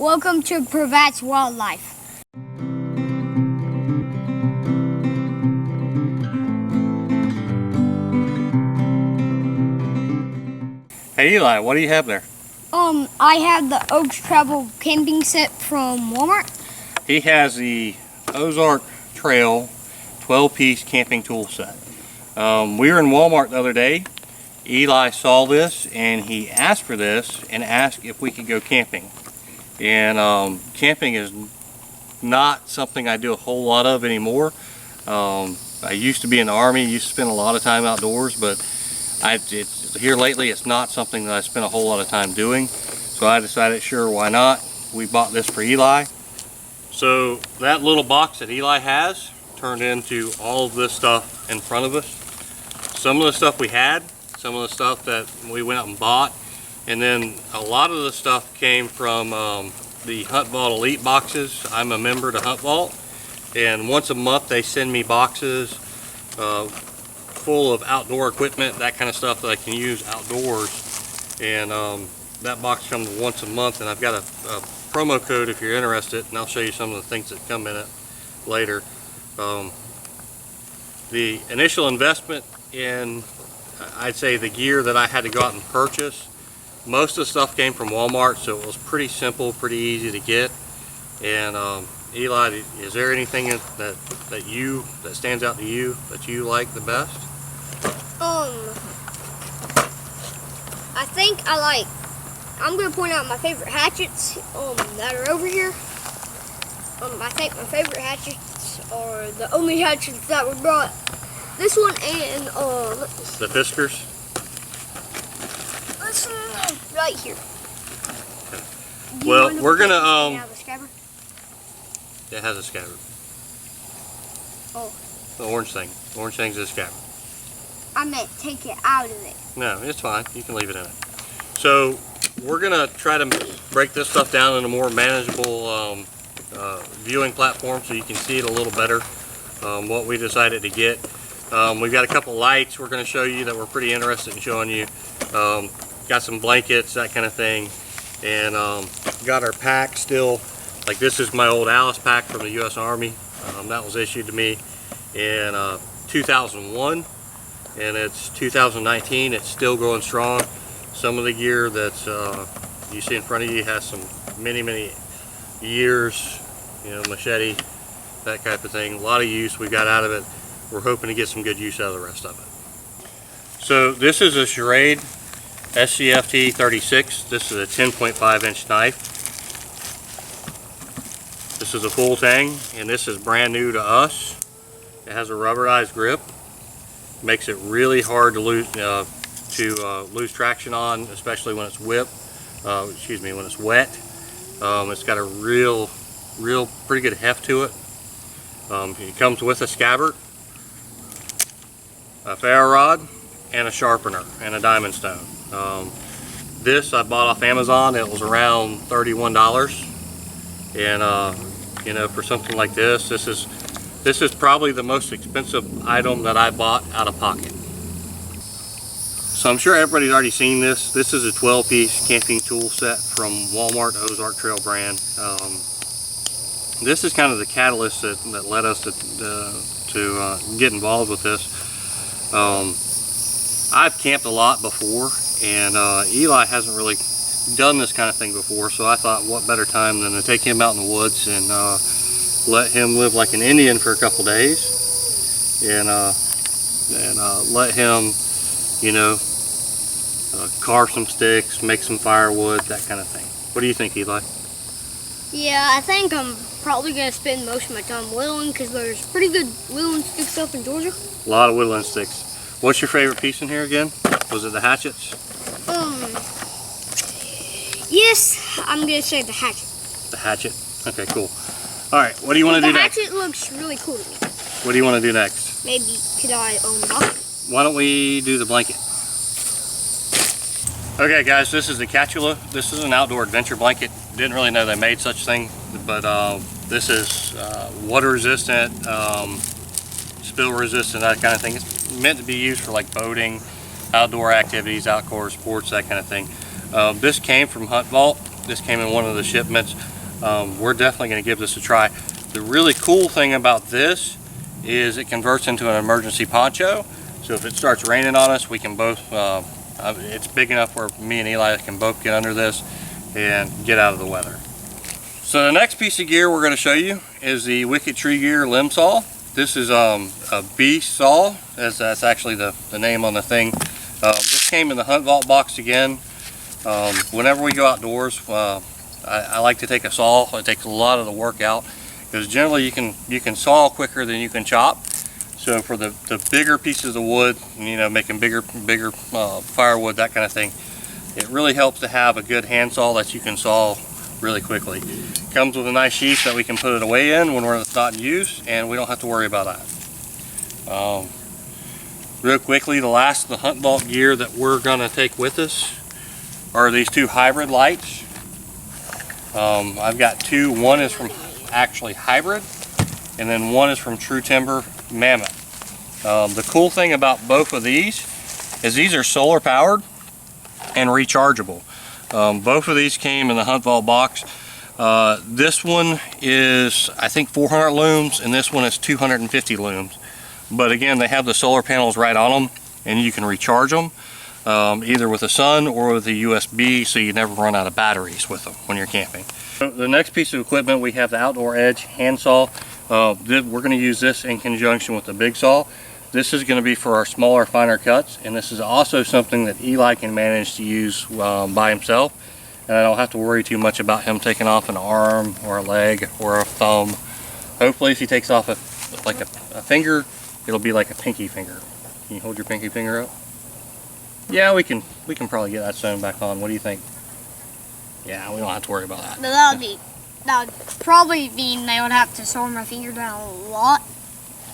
Welcome to Pravat's Wildlife. Hey Eli, what do you have there? I have the Oaks Travel camping set from Walmart. He has the Ozark Trail 12-piece camping tool set. We were in Walmart the other day. Eli saw this and he asked for this and asked if we could go camping. And camping is not something I do a whole lot of anymore. I used to be in the Army, used to spend a lot of time outdoors, but here lately it's not something that I spend a whole lot of time doing. So I decided, sure, why not? We bought this for Eli. So that little box that Eli has turned into all of this stuff in front of us. Some of the stuff we had, some of the stuff that we went out and bought, and then a lot of the stuff came from the Hunt Vault Elite boxes. I'm a member to Hunt Vault, and once a month they send me boxes full of outdoor equipment, that kind of stuff that I can use outdoors. And that box comes once a month, and I've got a promo code if you're interested, and I'll show you some of the things that come in it later. The initial investment in, I'd say, the gear that I had to go out and purchase, most of the stuff came from Walmart, so it was pretty simple, pretty easy to get. And Eli, is there anything that stands out to you that you like the best? I'm going to point out my favorite hatchets that are over here. I think my favorite hatchets are the only hatchets that were brought. This one and the Fiskars? This one right here. Okay. Well, we're going to... the scabbard? It has a scabbard. Oh. The orange thing. The orange thing's a scabbard. I meant take it out of it. No, it's fine. You can leave it in it. So we're going to try to break this stuff down in a more manageable viewing platform so you can see it a little better, what we decided to get. We've got a couple lights we're going to show you that we're pretty interested in showing you. Got some blankets, that kind of thing. And got our pack still. Like, this is my old Alice pack from the U.S. Army. That was issued to me in 2001. And it's 2019. It's still going strong. Some of the gear that you see in front of you has some many years, you know, machete, that type of thing. A lot of use we got out of it. We're hoping to get some good use out of the rest of it. So this is a Schrade SCFT 36. This is a 10.5 inch knife. This is a full tang, and this is brand new to us. It has a rubberized grip. Makes it really hard to lose traction on, especially when it's when it's wet. It's got a real pretty good heft to it. It comes with a scabbard, a ferro rod, and a sharpener, and a diamond stone. This I bought off Amazon. It was around $31, and you know, for something like this is probably the most expensive item that I bought out of pocket. So I'm sure everybody's already seen this. This is a 12-piece camping tool set from Walmart Ozark Trail brand. This is kind of the catalyst that led us to get involved with this. I've camped a lot before, and Eli hasn't really done this kind of thing before, so I thought what better time than to take him out in the woods and let him live like an Indian for a couple days, and let him, you know, carve some sticks, make some firewood, that kind of thing. What do you think, Eli? Yeah, I think I'm probably going to spend most of my time whittling, because there's pretty good whittling sticks up in Georgia. A lot of whittling sticks. What's your favorite piece in here again? Was it the hatchets? Yes, I'm going to say the hatchet. The hatchet? Okay, cool. Alright, what do you want to do next? The hatchet looks really cool to me. What do you want to do next? Maybe could I unbox it? Why don't we do the blanket? Okay guys, this is the Catula. This is an outdoor adventure blanket. Didn't really know they made such thing, but this is water resistant, spill resistant, that kind of thing. It's meant to be used for like boating, outdoor activities, outdoor sports, that kind of thing. This came from Hunt Vault. This came in one of the shipments. We're definitely going to give this a try. The really cool thing about this is it converts into an emergency poncho. So if it starts raining on us, we can both, it's big enough where me and Eli can both get under this and get out of the weather. So the next piece of gear we're going to show you is the Wicked Tree Gear limb saw. This is a beast saw, as that's actually the name on the thing. This came in the Hunt Vault box again. Whenever we go outdoors, I like to take a saw. It takes a lot of the work out because generally you can saw quicker than you can chop. So for the bigger pieces of wood, you know, making bigger firewood, that kind of thing, it really helps to have a good hand saw that you can saw really quickly. Comes with a nice sheath that we can put it away in when we're not in use, and we don't have to worry about that. Real quickly, the Hunt Vault gear that we're going to take with us are these two hybrid lights. I've got two. One is from actually Hybrid, and then one is from True Timber Mammoth. The cool thing about both of these is these are solar powered and rechargeable. Both of these came in the Hunt Vault box. This one is, I think, 400 looms, and this one is 250 looms. But again, they have the solar panels right on them, and you can recharge them either with the sun or with the USB, so you never run out of batteries with them when you're camping. So the next piece of equipment, we have the Outdoor Edge hand saw. We're going to use this in conjunction with the big saw. This is going to be for our smaller, finer cuts, and this is also something that Eli can manage to use by himself, and I don't have to worry too much about him taking off an arm or a leg or a thumb. Hopefully if he takes off a finger, it'll be like a pinky finger. Can you hold your pinky finger up? Yeah, we can probably get that sewn back on. What do you think? Yeah, we don't have to worry about that. That would probably mean they would have to sew my finger down a lot.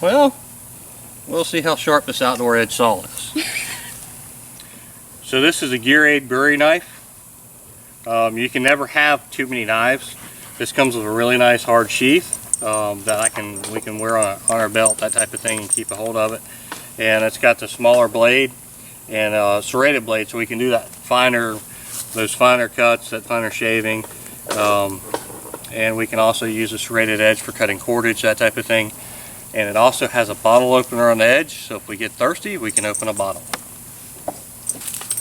Well, we'll see how sharp this Outdoor Edge saw is. So this is a Gear Aid Bowie knife. You can never have too many knives. This comes with a really nice hard sheath that we can wear on our belt, that type of thing, and keep a hold of it. And it's got the smaller blade and serrated blade, so we can do those finer cuts, that finer shaving. And we can also use a serrated edge for cutting cordage, that type of thing. And it also has a bottle opener on the edge, so if we get thirsty, we can open a bottle.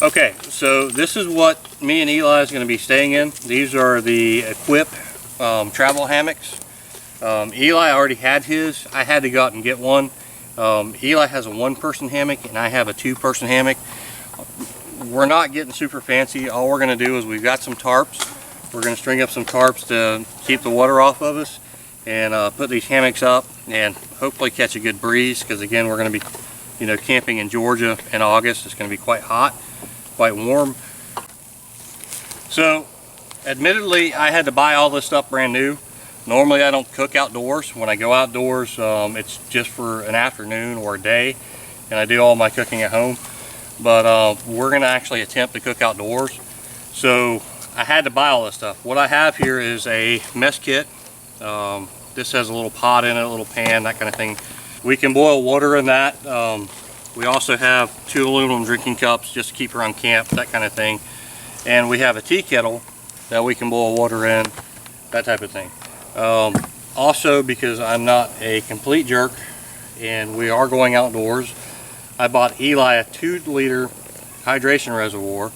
Okay, so this is what me and Eli is going to be staying in. These are the Equip travel hammocks. Eli already had his. I had to go out and get one. Eli has a one-person hammock, and I have a two-person hammock. We're not getting super fancy. All we're going to do is we've got some tarps. We're going to string up some tarps to keep the water off of us, and put these hammocks up and hopefully catch a good breeze, because again, we're going to be camping in Georgia in August. It's going to be quite hot, quite warm. So admittedly, I had to buy all this stuff brand new. Normally I don't cook outdoors. When I go outdoors, it's just for an afternoon or a day, and I do all my cooking at home. But we're going to actually attempt to cook outdoors, so I had to buy all this stuff. What I have here is a mess kit. This has a little pot in it, a little pan, that kind of thing. We can boil water in that. We also have 2 aluminum drinking cups just to keep around camp, that kind of thing. And we have a tea kettle that we can boil water in, that type of thing. Also, because I'm not a complete jerk and we are going outdoors, I bought Eli a 2-liter hydration reservoir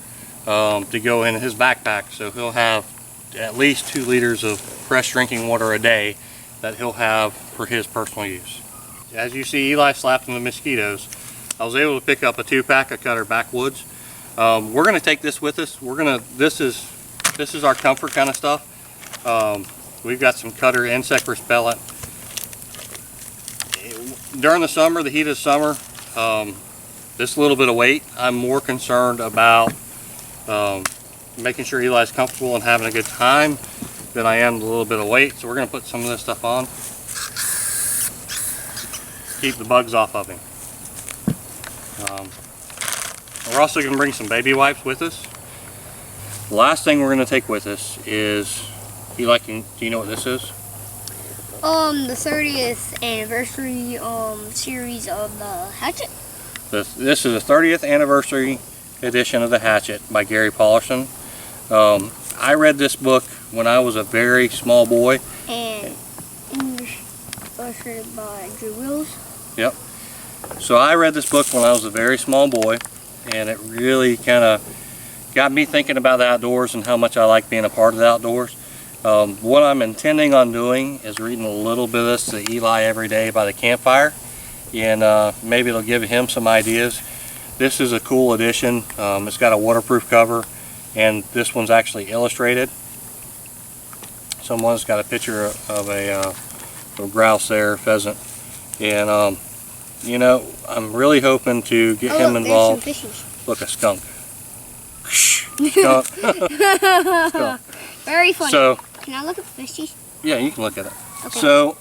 to go in his backpack, so he'll have at least 2 liters of fresh drinking water a day that he'll have for his personal use. As you see, Eli slapping the mosquitoes. I was able to pick up a 2-pack of Cutter Backwoods. We're going to take this with us. This is our comfort kind of stuff. We've got some Cutter insect repellent. During the summer, the heat of summer, this little bit of weight, I'm more concerned about making sure Eli's comfortable and having a good time than I am a little bit of weight. So we're going to put some of this stuff on. Keep the bugs off of him. We're also going to bring some baby wipes with us. The last thing we're going to take with us is, Eli, do you know what this is? The 30th anniversary series of the Hatchet. This is the 30th anniversary edition of the Hatchet by Gary Pollerson. I read this book when I was a very small boy. And English illustrated by Drew Wills. Yep. So I read this book when I was a very small boy, and it really kind of got me thinking about the outdoors and how much I like being a part of the outdoors. What I'm intending on doing is reading a little bit of this to Eli every day by the campfire, and maybe it'll give him some ideas. This is a cool edition. It's got a waterproof cover, and this one's actually illustrated. Someone's got a picture of a grouse there, pheasant, and you know, I'm really hoping to get him involved. There's some fishies. Look, a skunk. Skunk. Skunk. Very funny. So, can I look at the fishies? yeah, you can look at it. Okay. So,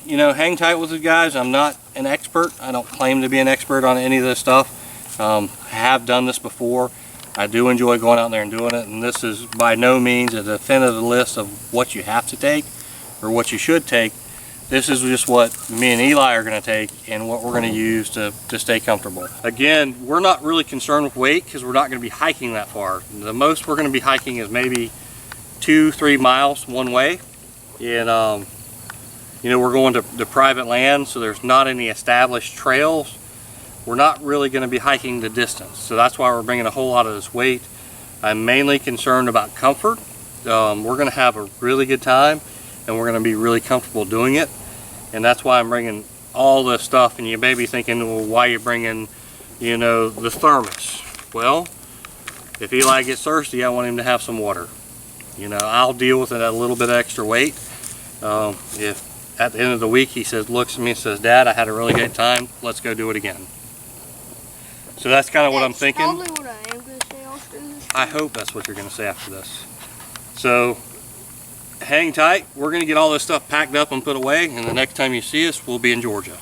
you know, hang tight with the guys. I'm not an expert. I don't claim to be an expert on any of this stuff. I have done this before. I do enjoy going out there and doing it, and this is by no means a definitive list of what you have to take or what you should take. This is just what me and Eli are going to take and what we're going to use to stay comfortable. Again, we're not really concerned with weight because we're not going to be hiking that far. The most we're going to be hiking is maybe 2-3 miles one way, and you know, we're going to private land, so there's not any established trails. We're not really going to be hiking the distance, so that's why we're bringing a whole lot of this weight. I'm mainly concerned about comfort. We're going to have a really good time, and we're going to be really comfortable doing it, and that's why I'm bringing all this stuff. And you may be thinking, well, why are you bringing, you know, the thermos? Well, if Eli gets thirsty, I want him to have some water. You know, I'll deal with it at a little bit of extra weight. If at the end of the week he looks at me and says, Dad, I had a really good time, let's go do it again. So that's kind of what I'm thinking. Probably what I am going to say after this. I hope that's what you're going to say after this. So hang tight. We're going to get all this stuff packed up and put away, and the next time you see us, we'll be in Georgia.